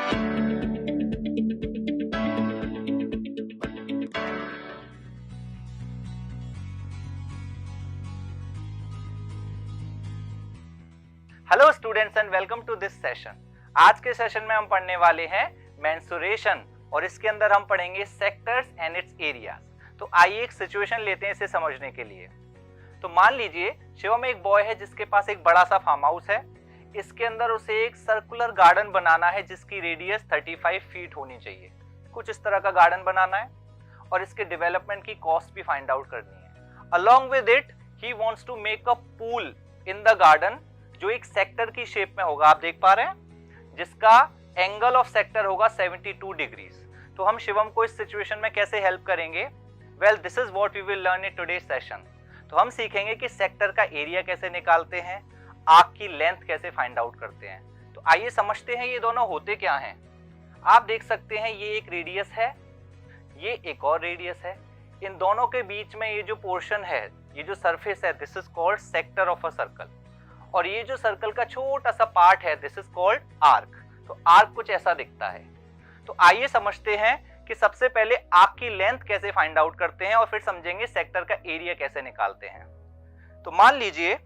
Hello students and welcome to this session. आज के session में हम पढ़ने वाले हैं मेंसुरेशन और इसके अंदर हम पढ़ेंगे सेक्टर्स एंड इट्स एरियाज। तो आइए एक सिचुएशन लेते हैं इसे समझने के लिए। तो मान लीजिए शिवम एक बॉय है जिसके पास एक बड़ा सा फार्म हाउस है। इसके अंदर उसे एक सर्कुलर गार्डन बनाना है जिसकी रेडियस 35 फीट होनी चाहिए। कुछ इस तरह का गार्डन बनाना है और इसके डेवलपमेंट की कॉस्ट भी फाइंड आउट करनी है। Along with it he wants to make a pool in the garden जो एक सेक्टर की शेप में होगा, आप देख पा रहे हैं, जिसका एंगल ऑफ सेक्टर होगा 72 डिग्रीज। तो हम शिवम को इस सिचुएशन में कैसे हेल्प करेंगे? Well, this is what we will learn in today's session. तो हम सीखेंगे कि सेक्टर का एरिया कैसे निकालते हैं, आर्क की लेंथ कैसे फाइंड आउट करते हैं। तो आइए समझते हैं ये दोनों होते क्या हैं। आप देख सकते हैं ये एक रेडियस है, ये एक और रेडियस है। इन दोनों के बीच में ये जो पोर्शन है, ये जो सरफेस है, this is called sector of a circle. और ये जो सर्कल का छोटा सा पार्ट है, दिस इज कॉल्ड आर्क। तो आर्क कुछ ऐसा दिखता है। तो आइए समझते हैं कि सबसे पहले आर्क की लेंथ कैसे फाइंड आउट करते हैं और फिर समझेंगे सेक्टर का एरिया कैसे निकालते हैं। तो मान लीजिए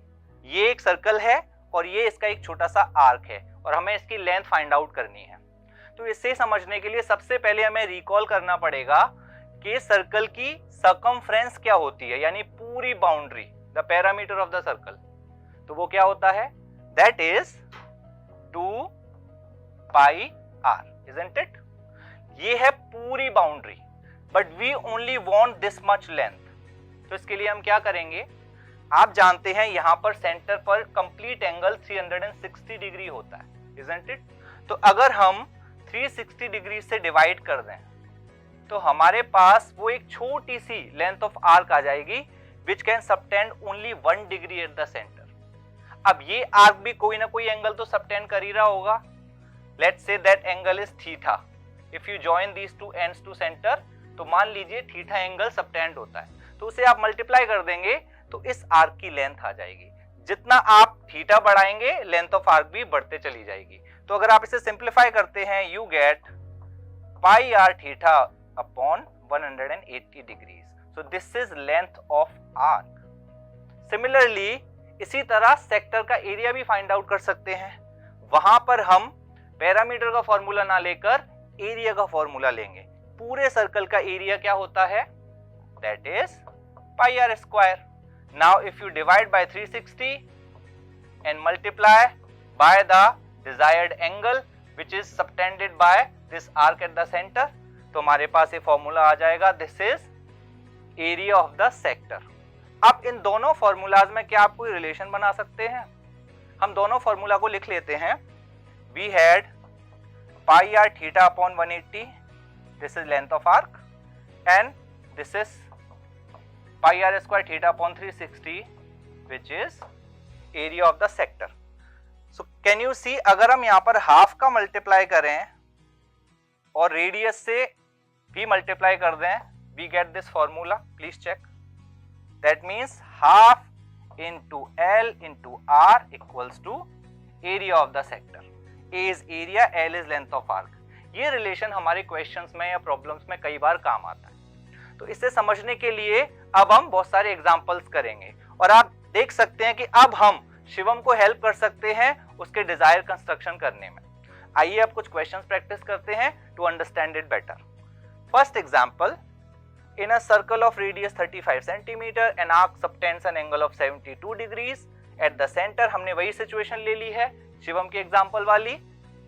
ये एक सर्कल है और ये इसका एक छोटा सा आर्क है और हमें इसकी लेंथ फाइंड आउट करनी है। तो इसे समझने के लिए सबसे पहले हमें रिकॉल करना पड़ेगा कि सर्कल की सर्कमफ्रेंस क्या होती है, यानी पूरी boundary, the perimeter of the circle. तो वो क्या होता है? That is 2 pi r, isn't it? ये है पूरी boundary, but we only want this much length. तो इसके लिए हम क्या करेंगे? आप जानते हैं यहां पर सेंटर पर कंप्लीट एंगल 360 डिग्री होता है, इजंट इट? तो अगर हम 360 डिग्री से डिवाइड कर दें तो हमारे पास वो एक छोटी सी लेंथ ऑफ आर्क आ जाएगी which can subtend only 1 degree at the centre. अब ये आर्क भी कोई ना कोई एंगल तो सबटेंड कर ही रहा होगा। Let's say that angle is theta. If you join these two ends to centre, तो मान लीजिए थीटा एंगल सबटेंड होता है, तो उसे आप मल्टीप्लाई कर देंगे तो इस आर्क की लेंथ आ जाएगी। जितना आप थीटा बढ़ाएंगे लेंथ ऑफ आर्क भी बढ़ते चली जाएगी। तो अगर आप इसे सिंप्लीफाई करते हैं, you get pi r theta upon 180 degrees. So this is length of arc. Similarly इसी तरह सेक्टर का एरिया भी फाइंड आउट कर सकते हैं। वहां पर हम पैरामीटर का फॉर्मूला ना लेकर एरिया का फॉर्मूला लेंगे। पूरे सर्कल का एरिया क्या होता है? That is pi r square. Now if you divide by 360 and multiply by the desired angle which is subtended by this arc at the centre, तो हमारे पास ये फॉर्मूला आ जाएगा, this is area of the sector. अब इन दोनों formulas में क्या आप कोई रिलेशन बना सकते हैं? हम दोनों फॉर्मूला को लिख लेते हैं। We had pi r theta upon 180, this is length of arc, and this is pi r square theta upon 360 which is area of the sector. So can you see, अगर हम यहाँ पर हाफ का multiply करें और radius से भी multiply कर दें, we get this formula. Please check. That means half into L into R equals to area of the sector. A is area, L is length of arc. ये relation हमारे questions में या problems में कई बार काम आता है। तो इसे समझने के लिए अब हम बहुत सारे एग्जांपल्स करेंगे और आप देख सकते हैं कि अब हम शिवम को हेल्प कर सकते हैं उसके डिजायर कंस्ट्रक्शन करने में। आइए अब कुछ क्वेश्चंस प्रैक्टिस करते हैं to understand it better. First example, in a circle of radius 35 centimeter, an arc subtends an angle of 72 degrees at the center। हमने वही सिचुएशन ले ली है शिवम की एग्जांपल वाली।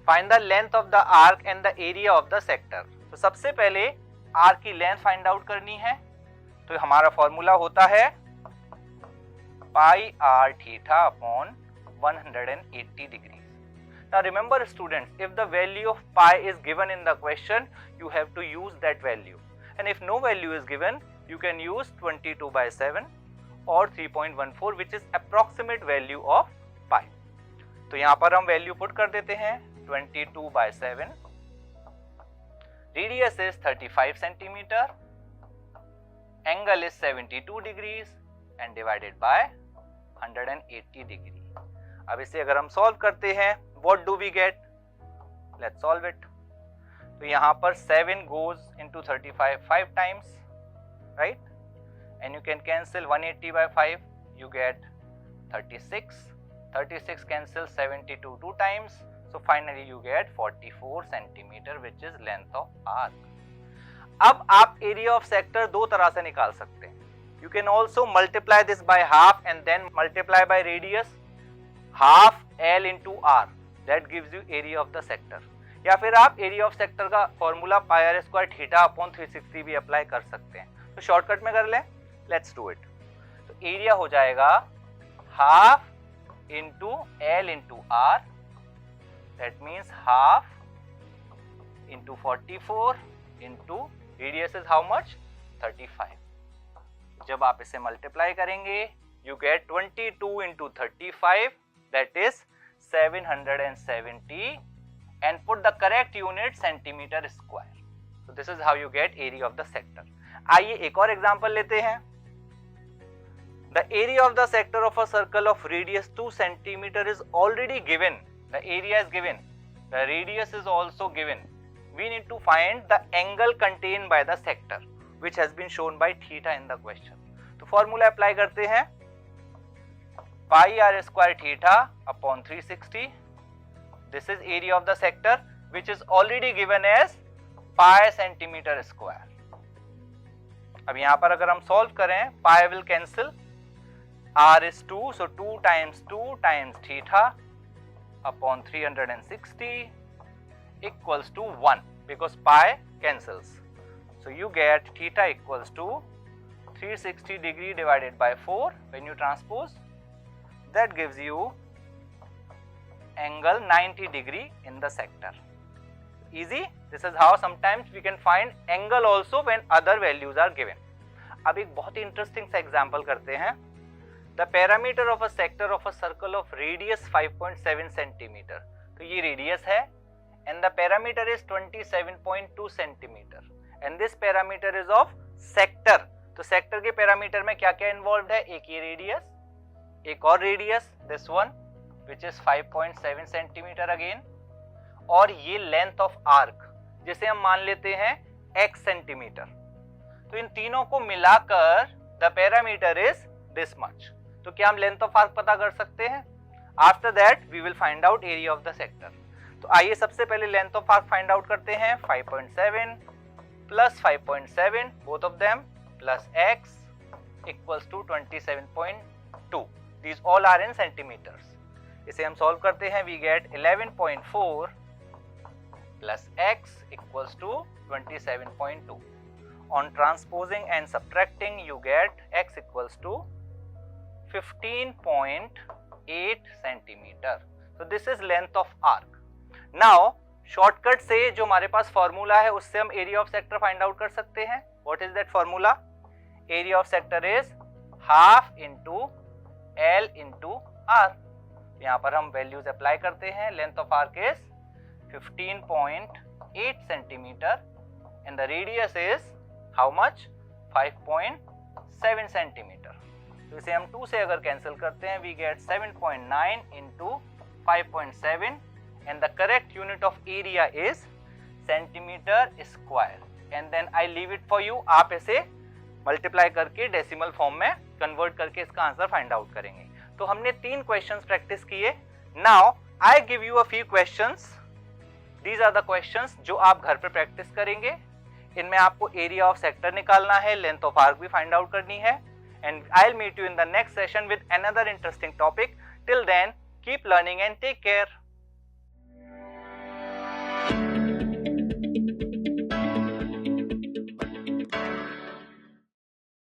Find the length of the arc and the area of the sector. तो सबसे पहले arc की लेंथ फाइंड आउट करनी है। तो हमारा फॉर्मूला होता है pi r theta upon 180 degree. Now remember students, if the value of pi is given in the question, you have to use that value. And if no value is given, you can use 22 by 7 or 3.14 which is approximate value of pi. तो यहाँ पर हम value put कर देते हैं 22 by 7, radius is 35 centimeter, angle is 72 degrees and divided by 180 degree. अब इसे अगर हम सॉल्व करते हैं, what do we get? Let's solve it. तो यहाँ पर 7 goes into 35 5 times, right? And you can cancel 180 by 5, you get 36. 36 cancels 72 2 times, so finally you get 44 centimeter, which is length of arc. अब आप area of sector दो तरह से निकाल सकते हैं. You can also multiply this by half and then multiply by radius. Half L into R, that gives you area of the sector. या फिर आप एरिया ऑफ सेक्टर का formula pi r square theta upon 360 भी apply कर सकते हैं. तो shortcut में कर लें, लेट्स डू इट. तो एरिया हो जाएगा half into l into r, that means half into 44 into radius is how much 35. जब आप इसे मल्टीप्लाई करेंगे you get 22 into 35, that is 770 and put the correct unit centimeter square. So this is how you get area of the sector. आइए एक और example लेते हैं. The area of the sector of a circle of radius 2 centimeter is already given. The area is given. The radius is also given. We need to find the angle contained by the sector, which has been shown by theta in the question. तो formula apply करते हैं. Pi r square theta upon 360. This is area of the sector, which is already given as pi centimeter square. अब यहाँ पर अगर हम solve करें, pi will cancel, r is 2, so 2 times theta upon 360 equals to 1, because pi cancels. So you get theta equals to 360 degree divided by 4 when you transpose. That gives you angle 90 degree in the sector. Easy. This is how sometimes we can find angle also when other values are given. अब एक बहुत ही interesting सा example करते हैं. The parameter of a sector of a circle of radius 5.7 centimeter. तो ये radius है and the parameter is 27.2 centimeter and this parameter is of sector. तो सेक्टर के पैरामीटर में क्या क्या इन्वॉल्व है? एक ये रेडियस, एक और radius this one which is 5.7 centimeter again, और ये लेंथ ऑफ आर्क जिसे हम मान लेते हैं x सेंटीमीटर. तो इन तीनों को मिलाकर the parameter is this much. तो क्या हम लेंथ ऑफ आर्क पता कर सकते हैं? After that we will find out area of the sector. तो आइए सबसे पहले length of arc find out करते हैं. 5.7 plus 5.7 both of them plus x equals to 27.2. These all are in centimetres. इसे हम सॉल्व करते हैं. We get 11.4 plus x equals to 27.2. On transposing and subtracting, you get x equals to 15.8 centimeter. So this is length of arc. Now shortcut से जो हमारे पास formula है उससे हम area of sector find out कर सकते हैं. What is that formula? Area of sector is half into L into R. यहाँ पर हम वैल्यूज अप्लाई करते हैं. Length of arc is 15.8 centimetre and the radius is how much? 5.7 centimetre. तो इसे हम 2 से अगर कैंसिल करते हैं we get 7.9 into 5.7 and the correct unit of area is centimeter square. And then I leave it for you. आप इसे multiply करके डेसिमल फॉर्म में कन्वर्ट करके इसका आंसर फाइंड आउट करेंगे. तो हमने 3 क्वेश्चंस प्रैक्टिस किए. Now I give you a few questions. These are the questions जो आप घर पे प्रैक्टिस करेंगे. इनमें आपको एरिया ऑफ सेक्टर निकालना है, लेंथ ऑफ आर्क भी फाइंड आउट करनी है. And I will meet you in the next session with another interesting topic. Till then keep learning and take care.